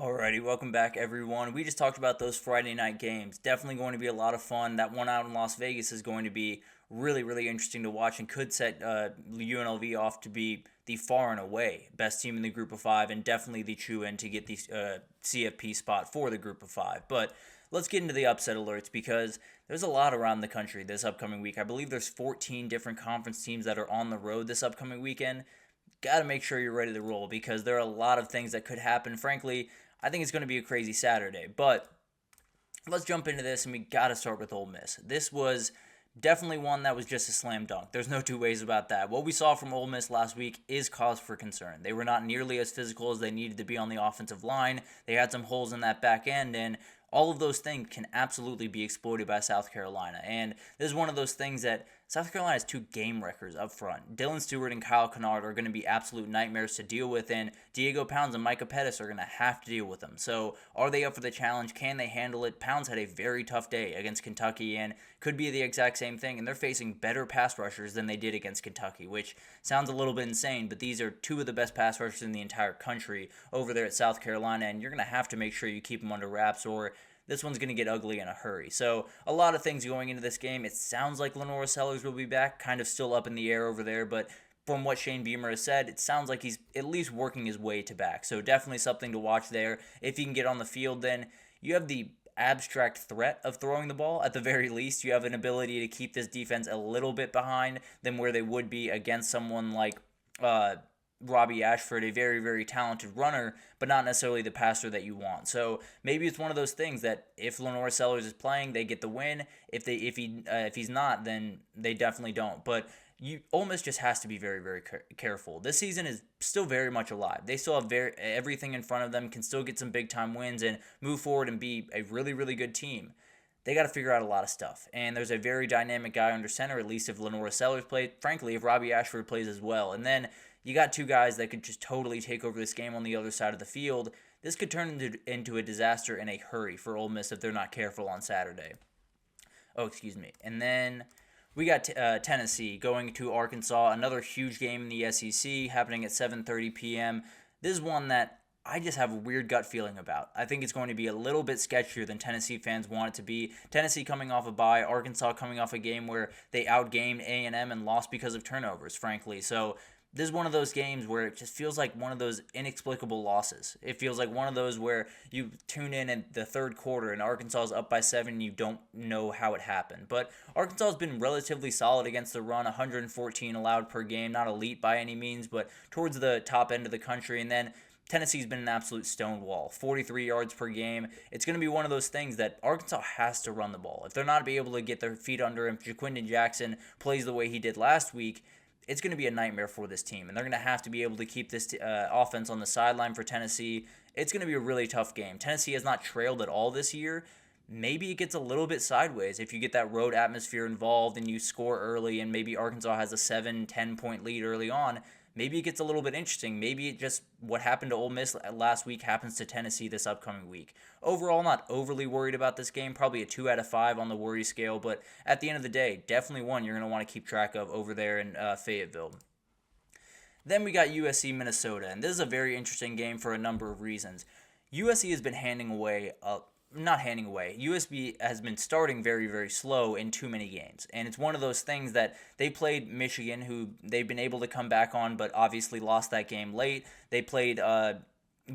Alrighty, welcome back everyone. We just talked about those Friday night games. Definitely going to be a lot of fun. That one out in Las Vegas is going to be really, really interesting to watch and could set UNLV off to be the far and away best team in the group of five and definitely the true end to get the CFP spot for the group of five. But let's get into the upset alerts because there's a lot around the country this upcoming week. I believe there's 14 different conference teams that are on the road this upcoming weekend. Got to make sure you're ready to roll because there are a lot of things that could happen. Frankly, I think it's going to be a crazy Saturday. But let's jump into this, and we got to start with Ole Miss. This was definitely one that was just a slam dunk. There's no two ways about that. What we saw from Ole Miss last week is cause for concern. They were not nearly as physical as they needed to be on the offensive line. They had some holes in that back end, and all of those things can absolutely be exploited by South Carolina. And this is one of those things that South Carolina has two game wreckers up front. Dylan Stewart and Kyle Kennard are going to be absolute nightmares to deal with, and Diego Pounds and Micah Pettis are going to have to deal with them. So are they up for the challenge? Can they handle it? Pounds had a very tough day against Kentucky and could be the exact same thing, and they're facing better pass rushers than they did against Kentucky, which sounds a little bit insane, but these are two of the best pass rushers in the entire country over there at South Carolina, and you're going to have to make sure you keep them under wraps or this one's going to get ugly in a hurry. So a lot of things going into this game. It sounds like Lenora Sellers will be back, kind of still up in the air over there, but from what Shane Beamer has said, it sounds like he's at least working his way to back. So definitely something to watch there. If he can get on the field, then you have the abstract threat of throwing the ball. At the very least, you have an ability to keep this defense a little bit behind than where they would be against someone like Robbie Ashford, a very, very talented runner, but not necessarily the passer that you want. So maybe it's one of those things that if Lenora Sellers is playing, they get the win. If he's not, then they definitely don't. But Ole Miss just has to be very, very careful. This season is still very much alive. They still have everything in front of them, can still get some big time wins and move forward and be a really, really good team. They got to figure out a lot of stuff. And there's a very dynamic guy under center, at least if Lenora Sellers plays. Frankly, if Robbie Ashford plays as well. And then you got two guys that could just totally take over this game on the other side of the field. This could turn into a disaster in a hurry for Ole Miss if they're not careful on Saturday. Oh, excuse me. And then we got Tennessee going to Arkansas. Another huge game in the SEC happening at 7:30 p.m. This is one that I just have a weird gut feeling about. I think it's going to be a little bit sketchier than Tennessee fans want it to be. Tennessee coming off a bye, Arkansas coming off a game where they outgamed A&M and lost because of turnovers, frankly. So this is one of those games where it just feels like one of those inexplicable losses. It feels like one of those where you tune in the third quarter and Arkansas is up by 7 and you don't know how it happened. But Arkansas has been relatively solid against the run, 114 allowed per game, not elite by any means, but towards the top end of the country. And then Tennessee's been an absolute stonewall, 43 yards per game. It's going to be one of those things that Arkansas has to run the ball. If they're not able to get their feet under him, Jaquindon Jackson plays the way he did last week, it's going to be a nightmare for this team. And they're going to have to be able to keep this offense on the sideline for Tennessee. It's going to be a really tough game. Tennessee has not trailed at all this year. Maybe it gets a little bit sideways if you get that road atmosphere involved and you score early and maybe Arkansas has a 7-10 point lead early on. Maybe it gets a little bit interesting. Maybe it just what happened to Ole Miss last week happens to Tennessee this upcoming week. Overall, not overly worried about this game. Probably a 2 out of 5 on the worry scale. But at the end of the day, definitely one you're going to want to keep track of over there in Fayetteville. Then we got USC Minnesota. And this is a very interesting game for a number of reasons. USC has been USB has been starting very, very slow in too many games. And it's one of those things that they played Michigan, who they've been able to come back on, but obviously lost that game late. They played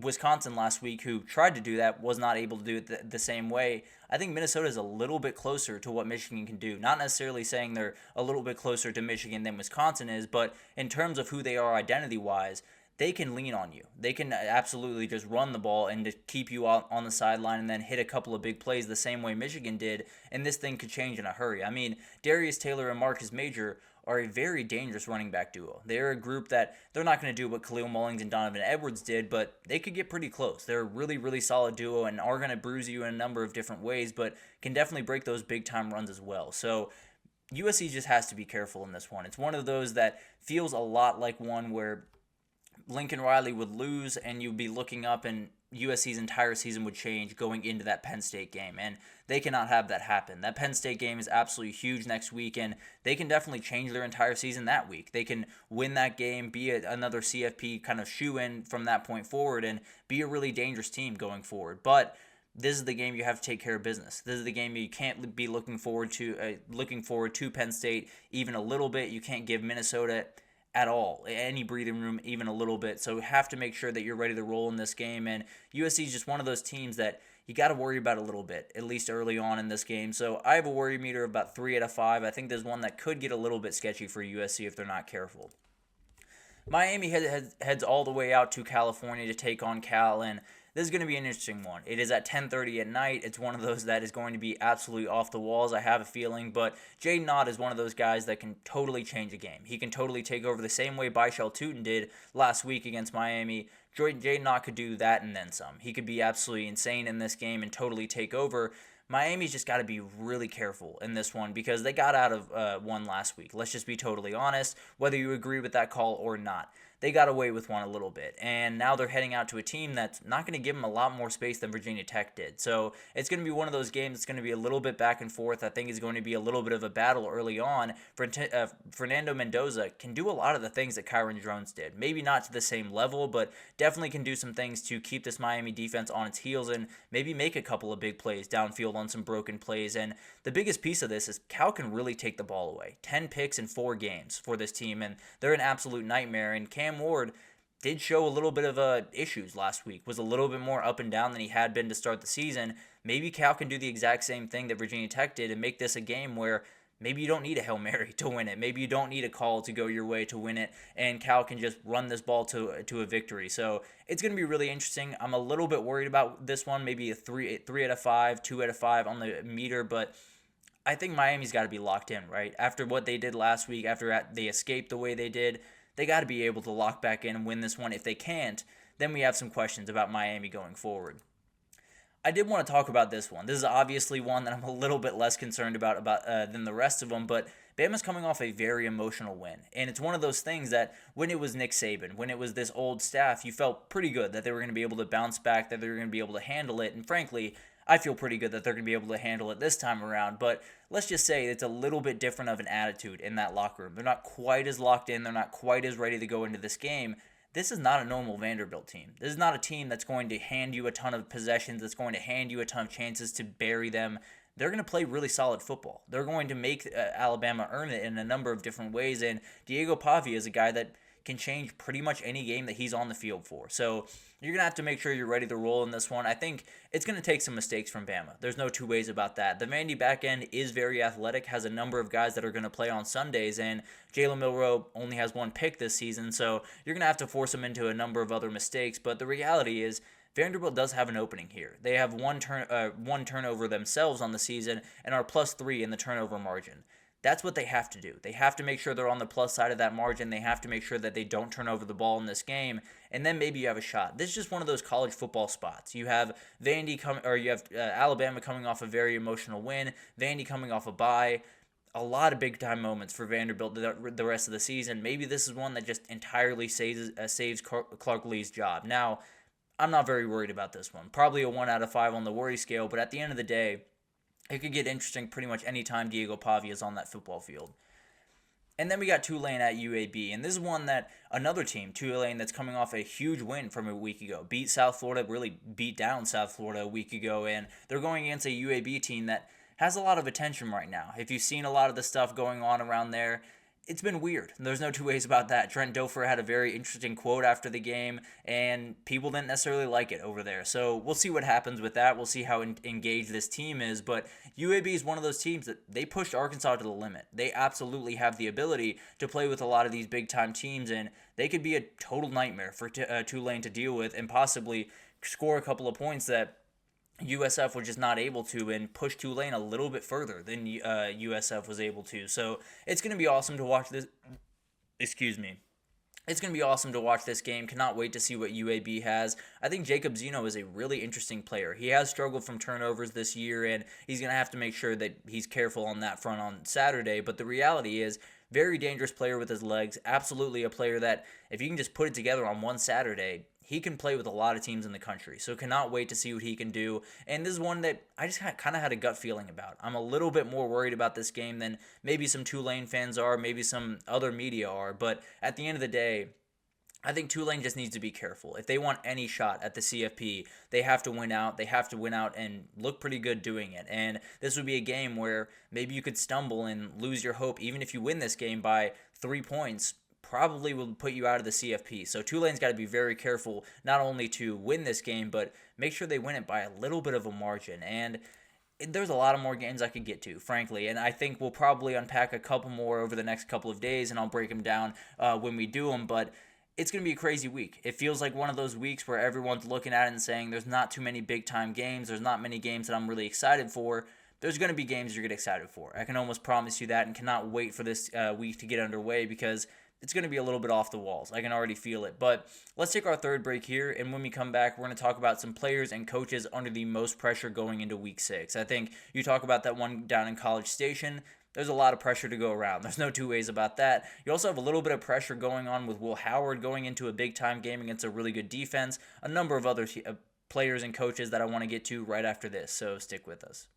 Wisconsin last week, who tried to do that, was not able to do it the same way. I think Minnesota is a little bit closer to what Michigan can do. Not necessarily saying they're a little bit closer to Michigan than Wisconsin is, but in terms of who they are identity-wise, they can lean on you. They can absolutely just run the ball and to keep you out on the sideline and then hit a couple of big plays the same way Michigan did, and this thing could change in a hurry. I mean, Darius Taylor and Marcus Major are a very dangerous running back duo. They're a group that they're not going to do what Khalil Mullings and Donovan Edwards did, but they could get pretty close. They're a really, really solid duo and are going to bruise you in a number of different ways, but can definitely break those big-time runs as well. So USC just has to be careful in this one. It's one of those that feels a lot like one where Lincoln Riley would lose and you'd be looking up and USC's entire season would change going into that Penn State game, and they cannot have that happen. That Penn State game is absolutely huge next week, and they can definitely change their entire season that week. They can win that game, be another CFP kind of shoe-in from that point forward, and be a really dangerous team going forward. But this is the game you have to take care of business. This is the game you can't be looking forward to Penn State even a little bit. You can't give Minnesota at all any breathing room even a little bit. So you have to make sure that you're ready to roll in this game. And USC is just one of those teams that you got to worry about a little bit, at least early on in this game. So I have a worry meter of about 3 out of 5. I think there's one that could get a little bit sketchy for USC if they're not careful. Miami heads all the way out to California to take on Cal, and this is going to be an interesting one. It is at 10:30 at night. It's one of those that is going to be absolutely off the walls, I have a feeling. But Jaden Ott is one of those guys that can totally change a game. He can totally take over the same way Byshell Tootin did last week against Miami. Jaden Ott could do that and then some. He could be absolutely insane in this game and totally take over. Miami's just got to be really careful in this one because they got out of one last week. Let's just be totally honest, whether you agree with that call or not. They got away with one a little bit, and now they're heading out to a team that's not going to give them a lot more space than Virginia Tech did. So it's going to be one of those games that's going to be a little bit back and forth. I think it's going to be a little bit of a battle early on. Fernando Mendoza can do a lot of the things that Kyron Drones did. Maybe not to the same level, but definitely can do some things to keep this Miami defense on its heels and maybe make a couple of big plays downfield on some broken plays. And the biggest piece of this is Cal can really take the ball away. 10 picks in 4 games for this team, and they're an absolute nightmare. And Cam Ward did show a little bit of issues last week, was a little bit more up and down than he had been to start the season. Maybe Cal can do the exact same thing that Virginia Tech did and make this a game where maybe you don't need a Hail Mary to win it. Maybe you don't need a call to go your way to win it, and Cal can just run this ball to a victory. So it's going to be really interesting. I'm a little bit worried about this one, maybe a 3 out of 5, 2 out of 5 on the meter, but I think Miami's got to be locked in, right? After what they did last week, after they escaped the way they did, they got to be able to lock back in and win this one. If they can't, then we have some questions about Miami going forward. I did want to talk about this one. This is obviously one that I'm a little bit less concerned about than the rest of them, but Bama's coming off a very emotional win. And it's one of those things that when it was Nick Saban, when it was this old staff, you felt pretty good that they were going to be able to bounce back, that they were going to be able to handle it. And frankly, I feel pretty good that they're going to be able to handle it this time around, but let's just say it's a little bit different of an attitude in that locker room. They're not quite as locked in. They're not quite as ready to go into this game. This is not a normal Vanderbilt team. This is not a team that's going to hand you a ton of possessions, that's going to hand you a ton of chances to bury them. They're going to play really solid football. They're going to make Alabama earn it in a number of different ways, and Diego Pavia is a guy that can change pretty much any game that he's on the field for. So you're going to have to make sure you're ready to roll in this one. I think it's going to take some mistakes from Bama. There's no two ways about that. The Vandy back end is very athletic, has a number of guys that are going to play on Sundays, and Jalen Milroe only has 1 pick this season, so you're going to have to force him into a number of other mistakes. But the reality is Vanderbilt does have an opening here. They have one turnover themselves on the season and are +3 in the turnover margin. That's what they have to do. They have to make sure they're on the plus side of that margin. They have to make sure that they don't turn over the ball in this game, and then maybe you have a shot. This is just one of those college football spots. You have Alabama coming off a very emotional win, Vandy coming off a bye. A lot of big-time moments for Vanderbilt the rest of the season. Maybe this is one that just entirely saves Clark Lee's job. Now, I'm not very worried about this one. Probably a 1 out of 5 on the worry scale, but at the end of the day, it could get interesting pretty much any time Diego Pavia is on that football field. And then we got Tulane at UAB, and this is one that another team, Tulane, that's coming off a huge win from a week ago. Beat South Florida, really beat down South Florida a week ago, and they're going against a UAB team that has a lot of attention right now. If you've seen a lot of the stuff going on around there, it's been weird. There's no two ways about that. Trent Dilfer had a very interesting quote after the game, and people didn't necessarily like it over there. So we'll see what happens with that. We'll see how engaged this team is. But UAB is one of those teams that they pushed Arkansas to the limit. They absolutely have the ability to play with a lot of these big-time teams, and they could be a total nightmare for Tulane to deal with and possibly score a couple of points that USF was just not able to and push Tulane a little bit further than USF was able to. So it's going to be awesome to watch this. Excuse me. It's going to be awesome to watch this game. Cannot wait to see what UAB has. I think Jacob Zeno is a really interesting player. He has struggled from turnovers this year, and he's going to have to make sure that he's careful on that front on Saturday. But the reality is, very dangerous player with his legs. Absolutely a player that, if you can just put it together on one Saturday, he can play with a lot of teams in the country. So cannot wait to see what he can do. And this is one that I just kind of had a gut feeling about. I'm a little bit more worried about this game than maybe some Tulane fans are, maybe some other media are. But at the end of the day, I think Tulane just needs to be careful. If they want any shot at the CFP, they have to win out. They have to win out and look pretty good doing it. And this would be a game where maybe you could stumble and lose your hope. Even if you win this game by 3 points, probably will put you out of the CFP. So Tulane's got to be very careful not only to win this game, but make sure they win it by a little bit of a margin. And there's a lot of more games I could get to, frankly, and I think we'll probably unpack a couple more over the next couple of days, and I'll break them down when we do them. But it's going to be a crazy week. It feels like one of those weeks where everyone's looking at it and saying there's not too many big-time games. There's not many games that I'm really excited for. There's going to be games you're going to get excited for. I can almost promise you that, and cannot wait for this week to get underway because it's going to be a little bit off the walls. I can already feel it. But let's take our third break here, and when we come back, we're going to talk about some players and coaches under the most pressure going into Week 6. I think you talk about that one down in College Station. There's a lot of pressure to go around. There's no two ways about that. You also have a little bit of pressure going on with Will Howard going into a big-time game against a really good defense. A number of other players and coaches that I want to get to right after this, so stick with us.